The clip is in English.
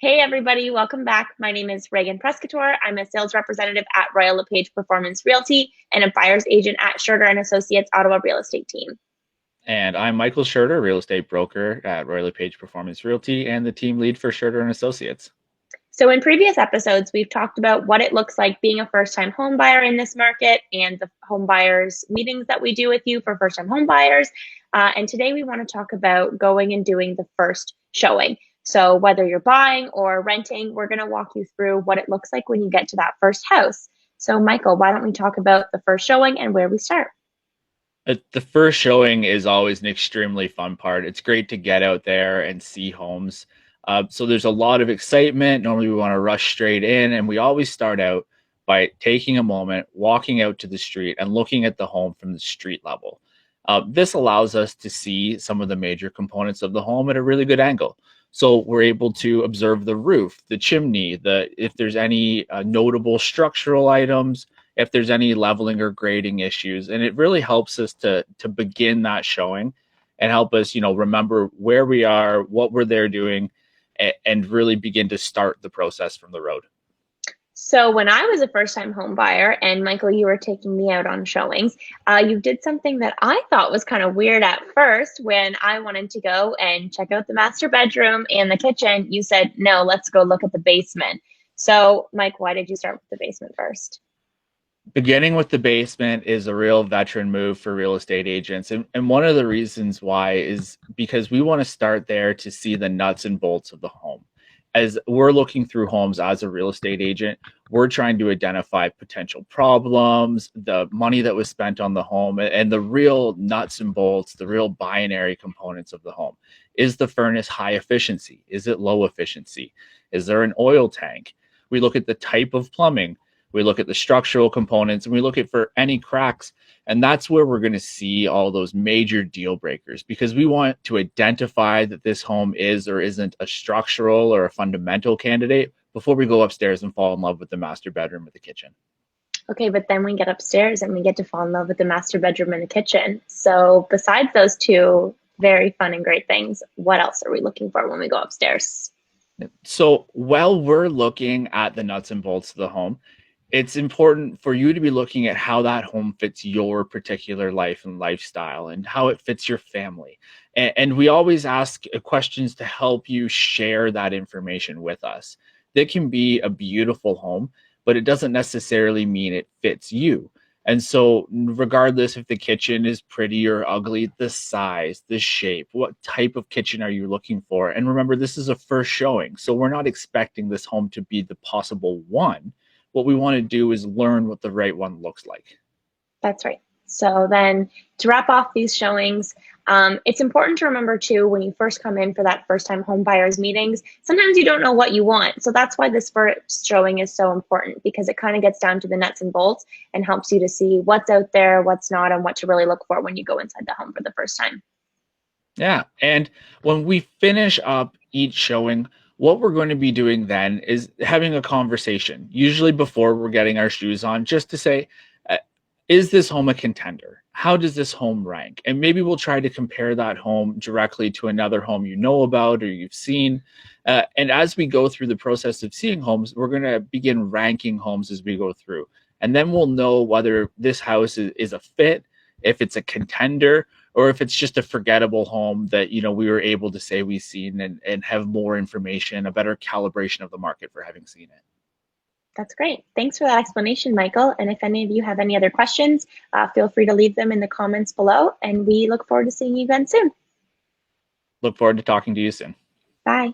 Hey everybody, welcome back. My name is Regan. I'm a sales representative at Royal LePage Performance Realty and a buyer's agent at Schurter and Associates Ottawa Real Estate Team. And I'm Michael Schurter, real estate broker at Royal LePage Performance Realty and the team lead for Schurter and Associates. So in previous episodes, we've talked about what it looks like being a first-time home buyer in this market and the home buyers meetings that we do with you for first-time home buyers. And today we want to talk about going and doing the first showing. So whether you're buying or renting, we're going to walk you through what it looks like when you get to that first house. So Michael, why don't we talk about the first showing and where we start? The first showing is always an extremely fun part. It's great to get out there and see homes. So there's a lot of excitement. Normally, we want to rush straight in, and we always start out by taking a moment, walking out to the street, and looking at the home from the street level. This allows us to see some of the major components of the home at a really good angle. So we're able to observe the roof, the chimney, if there's any notable structural items, if there's any leveling or grading issues, and it really helps us to begin that showing and help us, remember where we are, what we're there doing, and really begin to start the process from the road. So when I was a first-time home buyer, and Michael, you were taking me out on showings, you did something that I thought was kind of weird at first. When I wanted to go and check out the master bedroom and the kitchen, you said, no, let's go look at the basement. So Mike, why did you start with the basement first? Beginning with the basement is a real veteran move for real estate agents. And one of the reasons why is because we want to start there to see the nuts and bolts of the home. As we're looking through homes as a real estate agent, we're trying to identify potential problems, the money that was spent on the home, and the real nuts and bolts, the real binary components of the home. Is the furnace high efficiency? Is it low efficiency? Is there an oil tank? We look at the type of plumbing. We look at the structural components, and we look at for any cracks. And that's where we're going to see all those major deal breakers, because we want to identify that this home is or isn't a structural or a fundamental candidate before we go upstairs and fall in love with the master bedroom or the kitchen. Okay, but then we get upstairs and we get to fall in love with the master bedroom and the kitchen. So besides those two very fun and great things, what else are we looking for when we go upstairs? So while we're looking at the nuts and bolts of the home, it's important for you to be looking at how that home fits your particular life and lifestyle and how it fits your family. And we always ask questions to help you share that information with us. That can be a beautiful home, but it doesn't necessarily mean it fits you. And so, regardless if the kitchen is pretty or ugly, the size, the shape, what type of kitchen are you looking for? And remember, this is a first showing. So, we're not expecting this home to be the possible one. What we want to do is learn what the right one looks like. That's right. So then to wrap off these showings, it's important to remember too, when you first come in for that first time home buyers meetings, sometimes you don't know what you want. So that's why this first showing is so important, because it kind of gets down to the nuts and bolts and helps you to see what's out there, what's not, and what to really look for when you go inside the home for the first time. Yeah. And when we finish up each showing, what we're going to be doing then is having a conversation, usually before we're getting our shoes on, just to say, uh, is this home a contender? How does this home rank? And maybe we'll try to compare that home directly to another home you know about or you've seen. And as we go through the process of seeing homes, we're going to begin ranking homes as we go through. And then we'll know whether this house is a fit, if it's a contender, or if it's just a forgettable home that we were able to say we've seen and have more information, a better calibration of the market for having seen it. That's great. Thanks for that explanation, Michael. And if any of you have any other questions, feel free to leave them in the comments below. And we look forward to seeing you again soon. Look forward to talking to you soon. Bye.